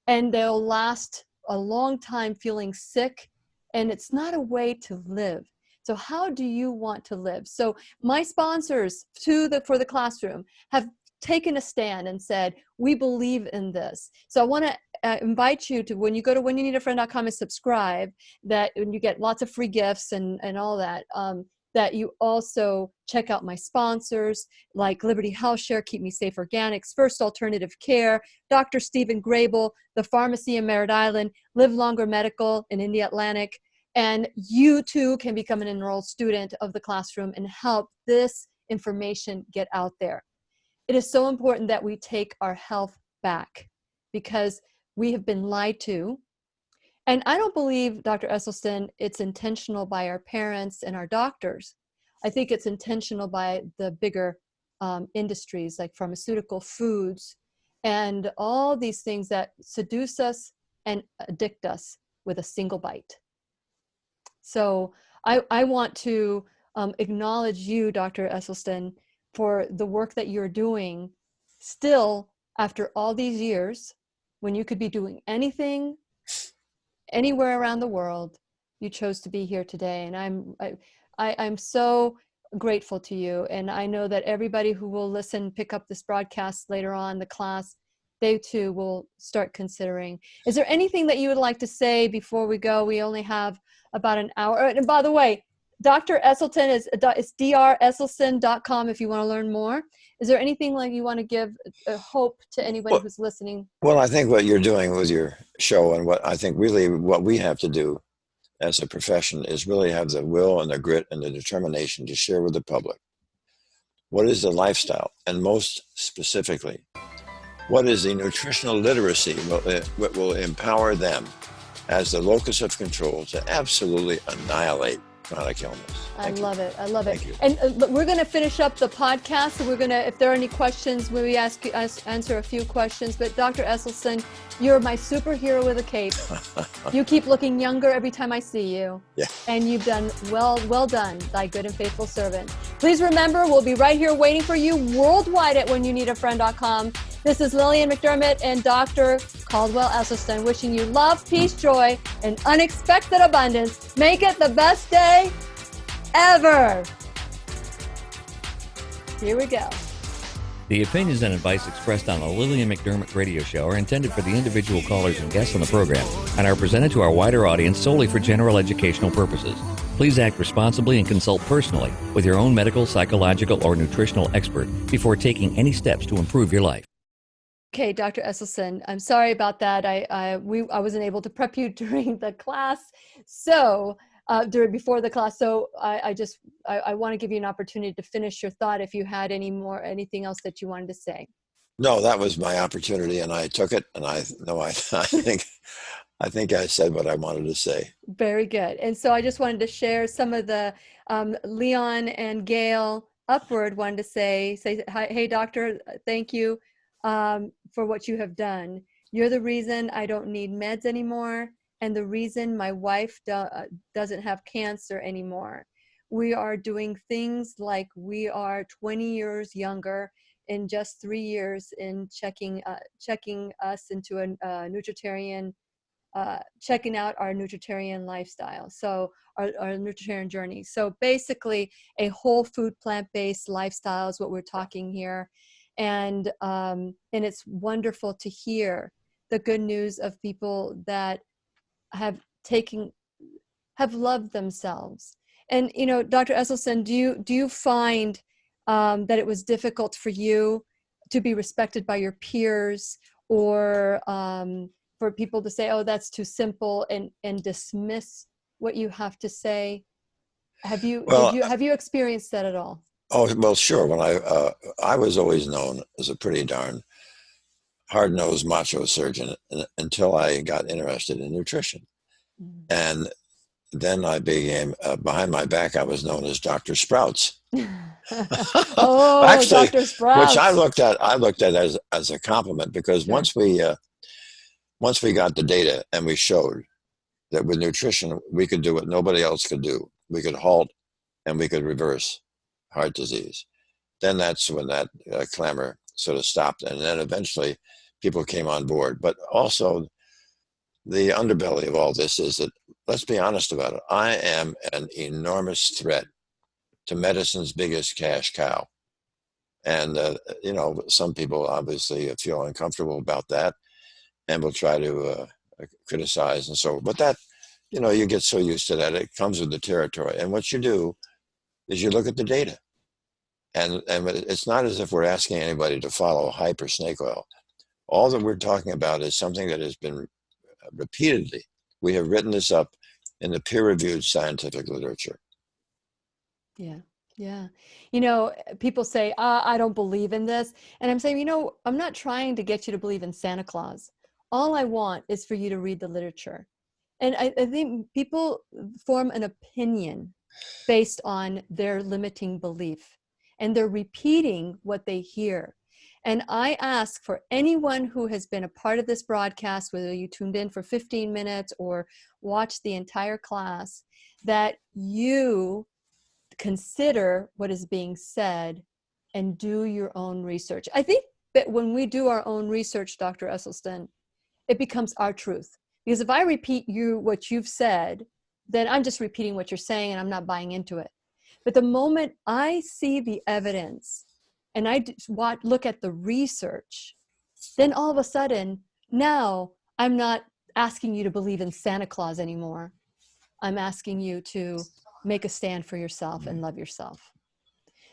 and they'll last a long time feeling sick, and it's not a way to live. So how do you want to live? So my sponsors for the classroom have taken a stand and said, we believe in this. So I want to invite you to, when you go to whenyouneedafriend.com and subscribe, that when you get lots of free gifts and all that, that you also check out my sponsors like Liberty Health Share, Keep Me Safe Organics, First Alternative Care, Dr. Stephen Grable, the Pharmacy in Merritt Island, Live Longer Medical in India Atlantic. And you too can become an enrolled student of the classroom and help this information get out there. It is so important that we take our health back, because we have been lied to. And I don't believe, Dr. Esselstyn, it's intentional by our parents and our doctors. I think it's intentional by the bigger industries like pharmaceutical, foods, and all these things that seduce us and addict us with a single bite. So I want to acknowledge you, Dr. Esselstyn, for the work that you're doing still after all these years. when you could be doing anything, anywhere around the world, you chose to be here today. And I'm so grateful to you. And I know that everybody who will listen, pick up this broadcast later on, the class, they too will start considering. Is there anything that you would like to say before we go? We only have about an hour. And by the way, Dr. Esselstyn is dresselstyn.com if you want to learn more. Is there anything like you want to give hope to anybody who's listening? Well, I think what you're doing with your show, and what I think really what we have to do as a profession, is really have the will and the grit and the determination to share with the public what is the lifestyle, and most specifically, what is the nutritional literacy what will empower them as the locus of control to absolutely annihilate chronic illness. I love it. I love it. Thank you. And we're going to finish up the podcast. So we're going to, if there are any questions, maybe answer a few questions. But Dr. Esselstyn, you're my superhero with a cape. You keep looking younger every time I see you. Yeah. And you've done well done, thy good and faithful servant. Please remember, we'll be right here waiting for you worldwide at whenyouneedafriend.com. This is Lillian McDermott and Dr. Caldwell Esselstyn wishing you love, peace, joy, and unexpected abundance. Make it the best day ever. Here we go. The opinions and advice expressed on the Lillian McDermott radio show are intended for the individual callers and guests on the program and are presented to our wider audience solely for general educational purposes. Please act responsibly and consult personally with your own medical, psychological, or nutritional expert before taking any steps to improve your life. Okay, Dr. Esselstyn, I'm sorry about that. I wasn't able to prep you during the class, before the class. So I want to give you an opportunity to finish your thought if you had anything else that you wanted to say. No, that was my opportunity, and I took it. And I think I said what I wanted to say. Very good. And so I just wanted to share some of the Leon and Gail Upward wanted to say, hey, doctor, thank you for what you have done. You're the reason I don't need meds anymore, and the reason my wife doesn't have cancer anymore. We are doing things like we are 20 years younger in just 3 years in checking us into a nutritarian, checking out our nutritarian lifestyle. So our nutritarian journey. So basically a whole food, plant-based lifestyle is what we're talking here. And it's wonderful to hear the good news of people that have loved themselves. And, you know, Dr. Esselstyn, do you find that it was difficult for you to be respected by your peers, or for people to say, oh, that's too simple, and dismiss what you have to say? Have you experienced that at all? Oh, well, sure. When I was always known as a pretty darn hard-nosed macho surgeon until I got interested in nutrition. Mm-hmm. And then I became, behind my back, I was known as Dr. Sprouts. Oh, actually, Dr. Sprouts. Which I looked at as a compliment, because sure. once we got the data and we showed that with nutrition, we could do what nobody else could do. We could halt and we could reverse heart disease. Then that's when that clamor sort of stopped. And then eventually people came on board. But also the underbelly of all this is that, let's be honest about it, I am an enormous threat to medicine's biggest cash cow. And, you know, some people obviously feel uncomfortable about that and will try to criticize and so, but that, you know, you get so used to that, it comes with the territory. And what you do is you look at the data. And it's not as if we're asking anybody to follow hype or snake oil. All that we're talking about is something that has been repeatedly, we have written this up in the peer-reviewed scientific literature. Yeah. Yeah. You know, people say, I don't believe in this. And I'm saying, you know, I'm not trying to get you to believe in Santa Claus. All I want is for you to read the literature. And I think people form an opinion based on their limiting belief, and they're repeating what they hear. And I ask for anyone who has been a part of this broadcast, whether you tuned in for 15 minutes or watched the entire class, that you consider what is being said and do your own research. I think that when we do our own research, Dr. Esselstyn, it becomes our truth. Because if I repeat what you've said, then I'm just repeating what you're saying and I'm not buying into it. But the moment I see the evidence and I look at the research, then all of a sudden, now I'm not asking you to believe in Santa Claus anymore. I'm asking you to make a stand for yourself and love yourself.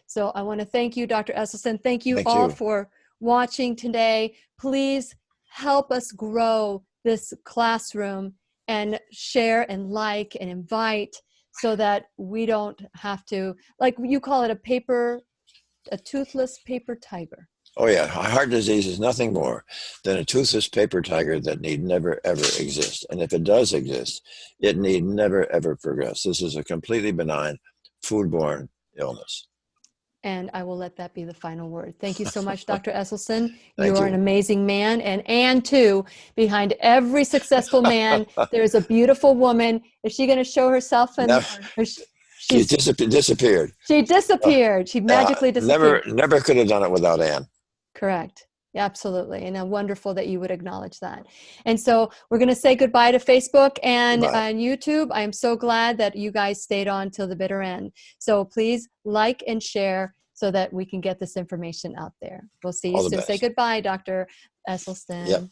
So I want to thank you, Dr. Esselstyn. Thank you all for watching today. Please help us grow this classroom and share and like and invite so that we don't have to, like you call it, a toothless paper tiger. Oh yeah, heart disease is nothing more than a toothless paper tiger that need never ever exist. And if it does exist, it need never ever progress. This is a completely benign foodborne illness. And I will let that be the final word. Thank you so much, Dr. Esselstyn. You are an amazing man. And too, behind every successful man, there's a beautiful woman. Is she going to show herself? She disappeared. She disappeared. She magically disappeared. Never could have done it without Ann. Correct. Absolutely. And wonderful that you would acknowledge that. And so we're going to say goodbye to Facebook and on YouTube. I am so glad that you guys stayed on till the bitter end. So please like and share so that we can get this information out there. We'll see you soon. Say goodbye, Dr. Esselstyn. Yep.